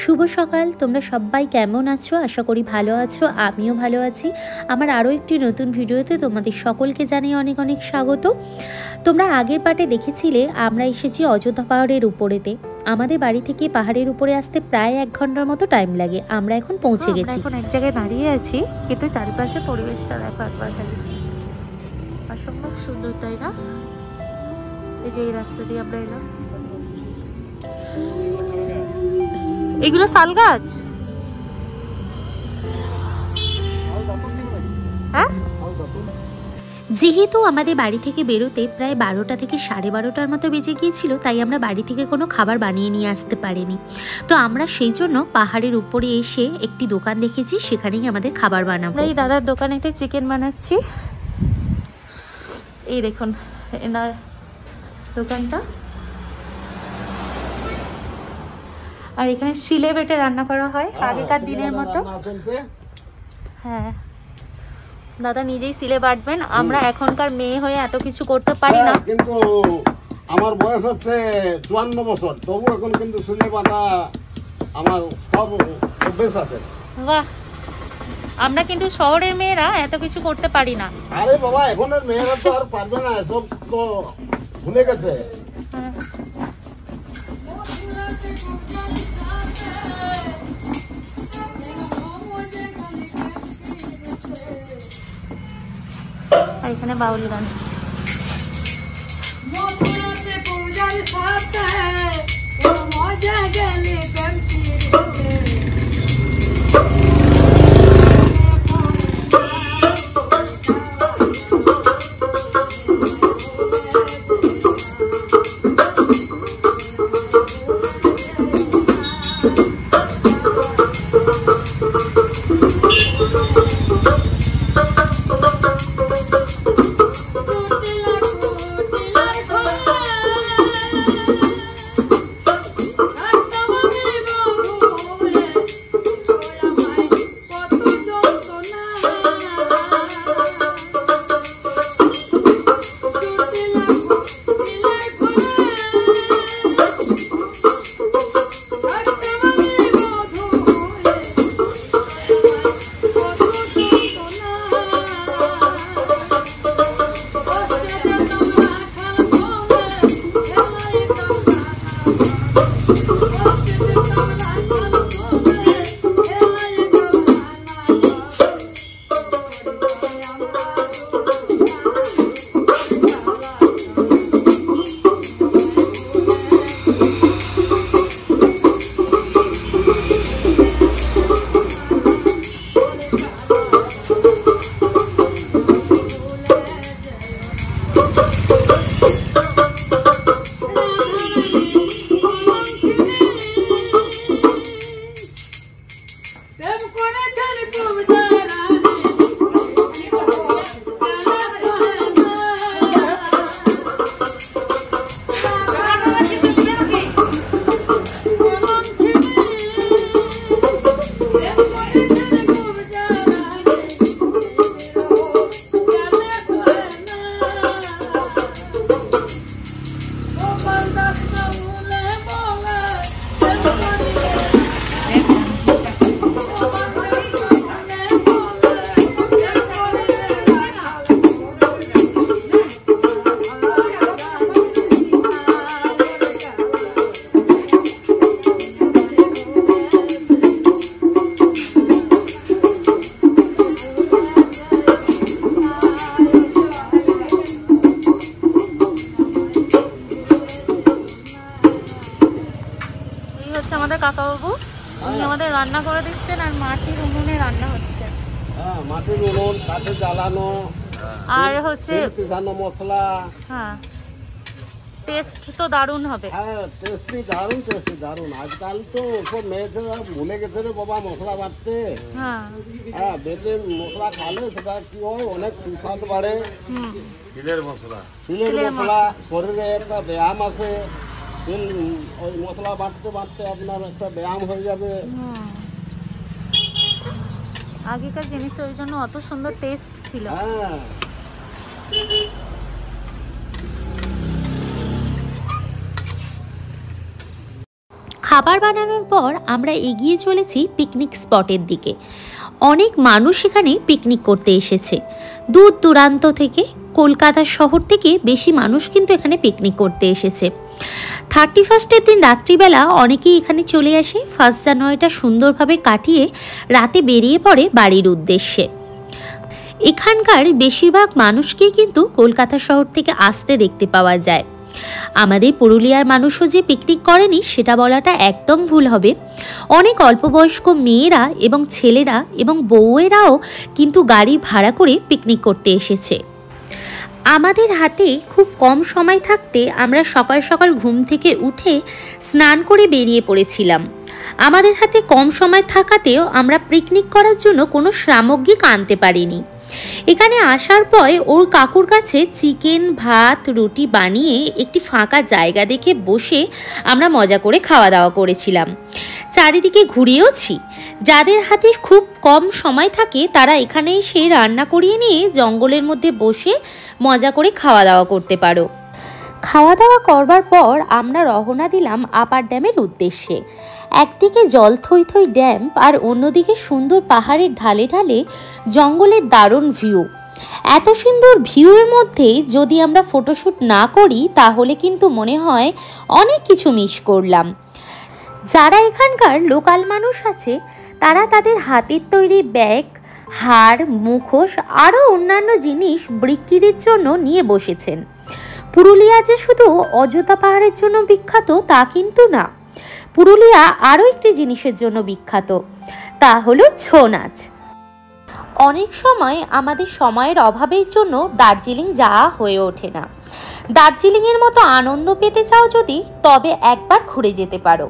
শুভ সকাল। তোমরা সবাই কেমন আছো? আশা করি ভালো আছো, আমিও ভালো আছি। আমার আরও একটি নতুন ভিডিওতে তোমাদের সকলকে জানিয়ে অনেক অনেক স্বাগত। তোমরা আগের পার্টে দেখেছিলে আমরা এসেছি অযোধ্যা পাহাড়ের উপরেতে। আমাদের বাড়ি থেকে পাহাড়ের উপরে আসতে প্রায় 1 ঘন্টার মতো টাইম লাগে। আমরা এখন পৌঁছে গেছি। এখন এক জায়গায় দাঁড়িয়ে আছি, কিন্তু চারিপাশে পরিবেশটা দেখো একবার খালি, অসম্ভব সুন্দর, তাই না? এই যে এই রাস্তা দিয়ে আমরা এলাম, এগুলো শাল গাছ। হ্যাঁ, যেহেতু আমাদের বাড়ি থেকে বেরোতে প্রায় 12টা থেকে 12:30টার মতো বেজে গিয়েছিল, তাই আমরা বাড়ি থেকে কোনো খাবার বানিয়ে নিয়ে আসতে পারিনি। তো আমরা সেই জন্য পাহাড়ের উপরে এসে একটি দোকান দেখেছি, সেখানেই আমাদের খাবার বানাবো। এই দাদার দোকানেতে চিকেন বানাচ্ছি। এই দেখুন এনার দোকানটা, আর এখানে শিলে বেটে রান্না করা হয় আগেকার দিনের মতো। হ্যাঁ, দাদা নিজেই শিলে বাটবেন। আমরা এখনকার মেয়ে হয়ে এত কিছু করতে পারি না, কিন্তু আমার বয়স হচ্ছে 54 বছর, তবু এখন কিন্তু শিলে বাটা আমার সব অভ্যেস আছে। বাহ, আমরা কিন্তু শহরের মেয়েরা এত কিছু করতে পারি না। আরে বাবা, এখনের মেয়েরা তো আর পারবে না, সব তো ভুলে গেছে। আর এখানে বাউল গান। কাকাবাবু উনি আমাদের রান্না করে দিচ্ছেন, আর মাটির উনুনে রান্না হচ্ছে। হ্যাঁ, মাটির উনুন, কাঠে জ্বালানো, আর হচ্ছে পিসানো মশলা। হ্যাঁ, টেস্ট তো দারুণ হবে। হ্যাঁ, টেস্টি দারুণ, টেস্টি দারুণ। আজকাল তো সব মেয়েছেরা ভুলে গেছে রে বাবা মশলা বাটতে। হ্যাঁ, হ্যাঁ, বেটে মশলা খালে সেটা কি হয়, অনেক সুস্বাদ বাড়ে। শিলের মশলা শরীরে একটা ব্যায়াম আছে। ওই মশলা বাটতে বাটতে আপনার একটা ব্যায়াম হয়ে যাবে। আগেকার জিনিস ওই জন্য অত সুন্দর টেস্ট ছিল। হ্যাঁ, খাবার বানানোর পর আমরা এগিয়ে চলেছি পিকনিক স্পটের দিকে। অনেক মানুষ এখানে পিকনিক করতে এসেছে, দূর দূরান্ত থেকে, কলকাতা শহর থেকে বেশি মানুষ কিন্তু এখানে পিকনিক করতে এসেছে। 31 দিন রাত্রিবেলা অনেকেই এখানে চলে আসে 1 জানুয়ারিটা সুন্দরভাবে কাটিয়ে রাতে বেরিয়ে পড়ে বাড়ির উদ্দেশ্যে। এখানকার বেশিরভাগ মানুষকেই কিন্তু কলকাতা শহর থেকে আসতে দেখতে পাওয়া যায়। আমাদের পুরুলিয়ার মানুষও যে পিকনিক করেনি সেটা বলাটা একদম ভুল হবে। অনেক অল্প বয়স্ক মেয়েরা এবং ছেলেরা এবং বউয়েরাও কিন্তু গাড়ি ভাড়া করে পিকনিক করতে এসেছে। আমাদের হাতে খুব কম সময় থাকতে আমরা সকাল সকাল ঘুম থেকে উঠে স্নান করে বেরিয়ে পড়েছিলাম। আমাদের হাতে কম সময় থাকাতেও আমরা পিকনিক করার জন্য কোনো সামগ্রী আনতে পারিনি। এখানে আসার পর ওর কাকুর কাছে চিকেন, ভাত, রুটি বানিয়ে একটি ফাঁকা জায়গা দেখে বসে আমরা মজা করে খাওয়া দাওয়া করেছিলাম। চারিদিকে ঘুরিয়েওছি। যাদের হাতে খুব কম সময় থাকে তারা এখানে এসে রান্না করিয়ে নিয়ে জঙ্গলের মধ্যে বসে মজা করে খাওয়া দাওয়া করতে পারো। খাওয়া দাওয়া করবার পর আমরা রওনা দিলাম আপার ড্যামের উদ্দেশ্যে। একদিকে জল থই থই ড্যাম আর অন্যদিকে সুন্দর পাহাড়ের ঢালে ঢালে জঙ্গলের দারুণ ভিউ। এত সুন্দর ভিউয়ের মধ্যে যদি আমরা ফটোশ্যুট না করি তাহলে কিন্তু মনে হয় অনেক কিছু মিস করলাম। যারা এখানকার লোকাল মানুষ আছে তারা তাদের হাতের তৈরি ব্যাগ, হার, মুখোশ আরও অন্যান্য জিনিস বিক্রির জন্য নিয়ে বসেছেন। পুরুলিয়া যে শুধু অযোধ্যা পাহাড়ের জন্য বিখ্যাত তা কিন্তু না, পুরুলিয়া আরও একটি জিনিসের জন্য বিখ্যাত, তা হলো ছৌ নাচ। অনেক সময় আমাদের সময়ের অভাবের জন্য দার্জিলিং যাওয়া হয়ে ওঠে না। দার্জিলিংয়ের মতো আনন্দ পেতে চাও যদি তবে একবার ঘুরে যেতে পারো।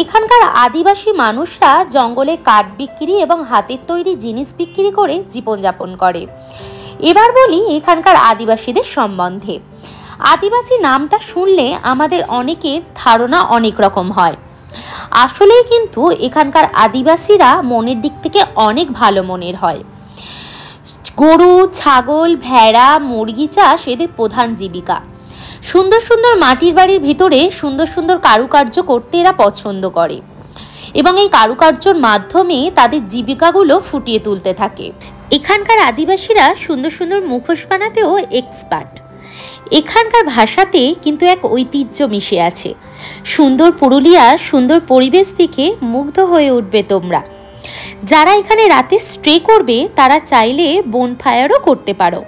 এখানকার আদিবাসী মানুষরা জঙ্গলে কাঠ বিক্রি এবং হাতের তৈরি জিনিস বিক্রি করে জীবনযাপন করে। এবার বলি এখানকার আদিবাসীদের সম্বন্ধে। আদিবাসী নামটা শুনলে আমাদের অনেকের ধারণা অনেক রকম হয়। আসলেই কিন্তু এখানকার আদিবাসীরা মনের দিক থেকে অনেক ভালো মনের হয়। গরু, ছাগল, ভেড়া, মুরগি চাষ এদের প্রধান জীবিকা। সুন্দর সুন্দর মাটির বাড়ির ভিতরে সুন্দর সুন্দর কারুকার্য করতে এরা পছন্দ করে এবং এই কারুকার্যর মাধ্যমে তাদের জীবিকাগুলো ফুটিয়ে তুলতে থাকে। এখানকার আদিবাসীরা সুন্দর সুন্দর মুখোশ বানাতেও এক্সপার্ট। এখানকার ভাষাতে কিন্তু এক ঐতিহ্য মিশে আছে। সুন্দর পুরুলিয়া, সুন্দর পরিবেশ থেকে মুগ্ধ হয়ে উঠবে তোমরা। যারা এখানে রাতে স্টে করবে তারা চাইলে বনফায়ারও করতে পারো।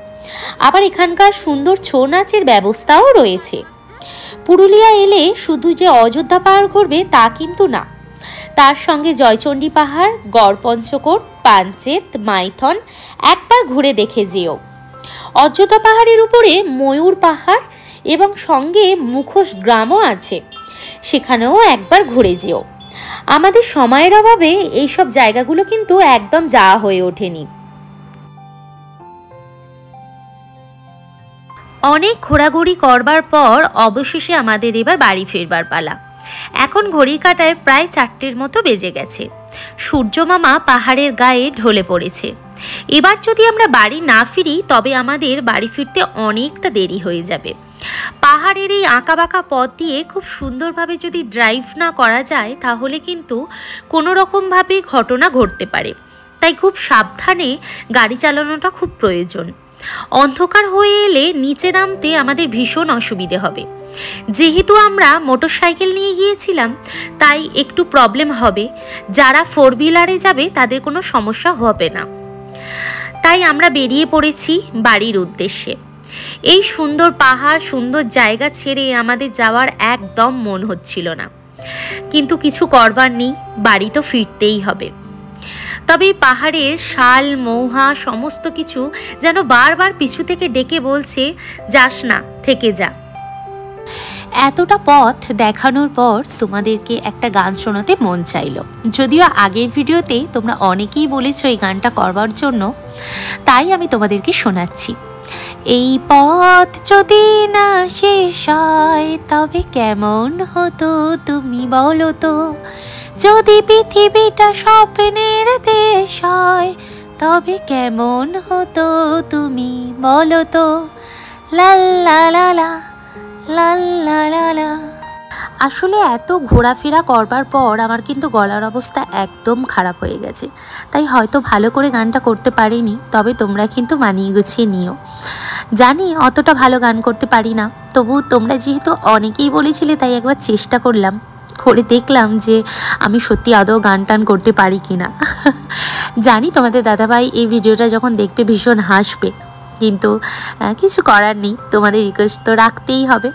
আবার এখানকার সুন্দর ছৌ নাচের ব্যবস্থাও রয়েছে। পুরুলিয়া এলে শুধু যে অযোধ্যা পাহাড় ঘুরবে তা কিন্তু না, তার সঙ্গে জয়চণ্ডী পাহাড়, গড়পঞ্চকোট, পাঞ্চেত, মাইথন একবার ঘুরে দেখে যেও। অযোধ্যা পাহাড়ের উপরে ময়ূর পাহাড় এবং সঙ্গে মুখোশ গ্রামও আছে, সেখানেও একবার ঘুরে যেও। আমাদের সময়ের অভাবে এইসব জায়গাগুলো কিন্তু একদম যাওয়া হয়ে ওঠেনি। অনেক ঘোরাঘুরি করবার পর অবশেষে আমাদের এবার বাড়ি ফিরবার পালা। এখন ঘড়ির কাঁটায় প্রায় 4টের মতো বেজে গেছে। সূর্য মামা পাহাড়ের গায়ে ঢলে পড়েছে। এবার যদি আমরা বাড়ি না ফিরি তবে আমাদের বাড়ি ফিরতে অনেকটা দেরি হয়ে যাবে। পাহাড়ের এই আঁকাবাঁকা পথ দিয়ে খুব সুন্দরভাবে যদি ড্রাইভ না করা যায় তাহলে কিন্তু কোনো রকমভাবে ঘটনা ঘটতে পারে। তাই খুব সাবধানে গাড়ি চালানোটা খুব প্রয়োজন। অন্ধকার হয়ে এলে নিচে নামতে আমাদের ভীষণ অসুবিধে হবে। যেহেতু আমরা মোটরসাইকেল নিয়ে গিয়েছিলাম তাই একটু প্রবলেম হবে। যারা 4 হুইলারে যাবে তাদের কোনো সমস্যা হবে না। তাই আমরা বেরিয়ে পড়েছি বাড়ির উদ্দেশ্যে। এই সুন্দর পাহাড়, সুন্দর জায়গা ছেড়ে আমাদের যাওয়ার একদম মন হচ্ছিল না, কিন্তু কিছু করবার নেই, বাড়ি তো ফিরতেই হবে। তবে পাহাড়ের শাল, মৌহা সমস্ত কিছু যেন বারবার পিছু থেকে ডেকে বলছে, যাস না, থেকে যা। এতটা পথ দেখানোর পর তোমাদেরকে একটা গান শোনাতে মন চাইলো। যদিও আগের ভিডিওতেই তোমরা অনেকেই বলেছো এই গানটা করবার জন্য, তাই আমি তোমাদেরকে শোনাচ্ছি। এই পথ যদি না শেষ হয় তবে কেমন হতো তুমি বলো তো, যদি পৃথিবীটা স্বপ্নের দেশ হয় তবে কেমন হতো তুমি বলো তো। লা লা লা লা লা লা লা লা। আসলে এত ঘোরাফেরা করবার পর আমার কিন্তু গলার অবস্থা একদম খারাপ হয়ে গেছে, তাই হয়তো ভালো করে গানটা করতে পারিনি, তবে তোমরা কিন্তু মানিয়ে গুছিয়ে নিও। জানি অতটা ভালো গান করতে পারি না, তবু তোমরা যেহেতু অনেকেই বলেছিলে তাই একবার চেষ্টা করলাম, করে দেখলাম যে আমি সত্যি আদৌ গান টান করতে পারি কিনা। জানি তোমাদের দাদাভাই এই ভিডিওটা যখন দেখবে ভীষণ হাসবে, কিন্তু কিছু করার নেই, তোমাদের রিকোয়েস্ট তো রাখতেই হবে।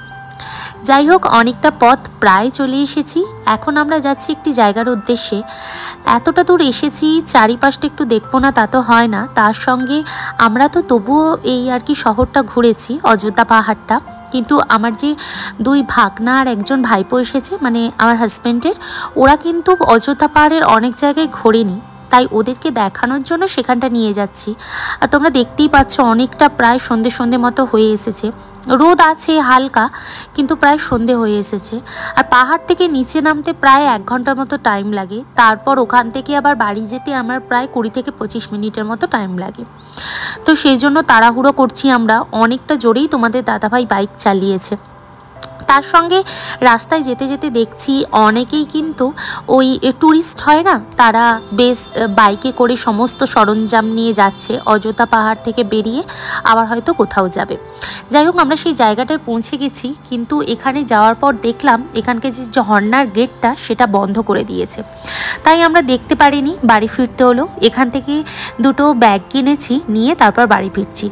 যাই হোক, অনেকটা পথ প্রায় চলে এসেছি। এখন আমরা যাচ্ছি একটি জায়গার উদ্দেশ্যে। এতটা দূর এসেছি, চারিপাশটা একটু দেখবো না তা তো হয় না, তার সঙ্গে আমরা তো তবুও এই আর কি শহরটা ঘুরেছি, অযোধ্যা পাহাড়টা। কিন্তু আমার যে দুই ভাগনা আর একজন ভাইপো এসেছে, মানে আমার হাজব্যান্ডের, ওরা কিন্তু অযোধ্যা পাহাড়ের অনেক জায়গায় ঘোরেনি, তাই ওদেরকে দেখানোর জন্য সেখানটা নিয়ে যাচ্ছি। আর তোমরা দেখতেই পাচ্ছ অনেকটা প্রায় সন্ধে সন্ধে মতো হয়ে এসেছে, রোদ আছে হালকা, কিন্তু প্রায় সন্ধে হয়ে এসেছে। আর পাহাড় থেকে নিচে নামতে প্রায় 1 ঘন্টার মতো টাইম লাগে, তারপর ওখান থেকে আবার বাড়ি যেতে আমার প্রায় 20 থেকে 25 মিনিটের মতো টাইম লাগে। তো সেই জন্য তাড়াহুড়ো করছি আমরা, অনেকটা জোরেই তোমাদের দাদাভাই বাইক চালিয়েছে। তার সঙ্গে রাস্তায় যেতে যেতে দেখছি অনেকেই কিন্তু ওই ট্যুরিস্ট হয় না, তারা বেশ বাইকে করে সমস্ত সরঞ্জাম নিয়ে যাচ্ছে অযোধ্যা পাহাড় থেকে বেরিয়ে আবার হয়তো কোথাও যাবে। যাই হোক, আমরা সেই জায়গাটায় পৌঁছে গেছি, কিন্তু এখানে যাওয়ার পর দেখলাম এখানকার যে ঝর্ণার গেটটা সেটা বন্ধ করে দিয়েছে, তাই আমরা দেখতে পারিনি, বাড়ি ফিরতে হলো। এখান থেকে 2টো ব্যাগ কিনেছি, নিয়ে তারপর বাড়ি ফিরছি।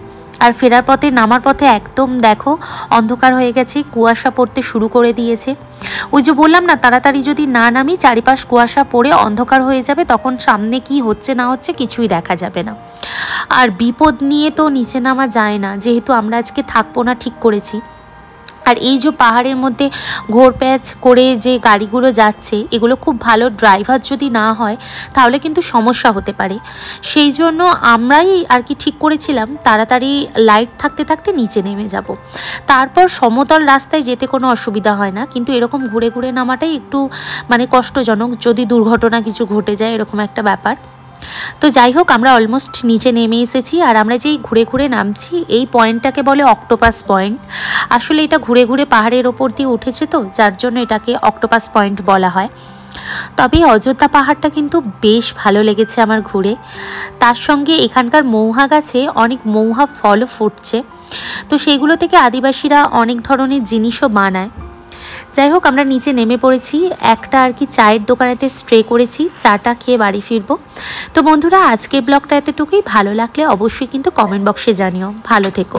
আর ফেরার পথে নামার পথে একদম দেখো অন্ধকার হয়ে গেছে, কুয়াশা পড়তে শুরু করে দিয়েছে। ওই যে বললাম না, তাড়াতাড়ি যদি না নামি চারিপাশ কুয়াশা পড়ে অন্ধকার হয়ে যাবে, তখন সামনে কি হচ্ছে না হচ্ছে কিছুই দেখা যাবে না। আর বিপদ নিয়ে তো নিচে নামা যায় না, যেহেতু আমরা আজকে থাকবো না ঠিক করেছি। আর এই যে পাহাড়ের মধ্যে ঘোরপ্যাচ করে যে গাড়িগুলো যাচ্ছে, এগুলো খুব ভালো ড্রাইভার যদি না হয় তাহলে কিন্তু সমস্যা হতে পারে। সেই জন্য আমরাই আর কি ঠিক করেছিলাম তাড়াতাড়ি লাইট থাকতে থাকতে নিচে নেমে যাব, তারপর সমতল রাস্তায় যেতে কোনো অসুবিধা হয় না। কিন্তু এরকম ঘুরে ঘুরে নামাটাই একটু মানে কষ্টজনক, যদি দুর্ঘটনা কিছু ঘটে যায় এরকম একটা ব্যাপার। তো যাই হোক, আমরা অলমোস্ট নিচে নেমে এসেছি। আর আমরা যেই ঘুরে ঘুরে নামছি, এই পয়েন্টটাকে বলে অক্টোপাস পয়েন্ট। আসলে এটা ঘুরে ঘুরে পাহাড়ের ওপর দিয়ে উঠেছে, তো যার জন্য এটাকে অক্টোপাস পয়েন্ট বলা হয়। তবে অযোধ্যা পাহাড়টা কিন্তু বেশ ভালো লেগেছে আমার ঘুরে। তার সঙ্গে এখানকার মৌহা গাছে অনেক মৌহা ফলও ফুটছে, তো সেইগুলো থেকে আদিবাসীরা অনেক ধরনের জিনিসও বানায়। যাই হোক, আমরা নিচে নেমে পড়েছি, একটা আর কি চায়ের দোকানেতে স্টে করেছি, চাটা খেয়ে বাড়ি ফিরবো। তো বন্ধুরা, আজকের ব্লগটা এতটুকুই। ভালো লাগলে অবশ্যই কিন্তু কমেন্ট বক্সে জানিও। ভালো থেকো।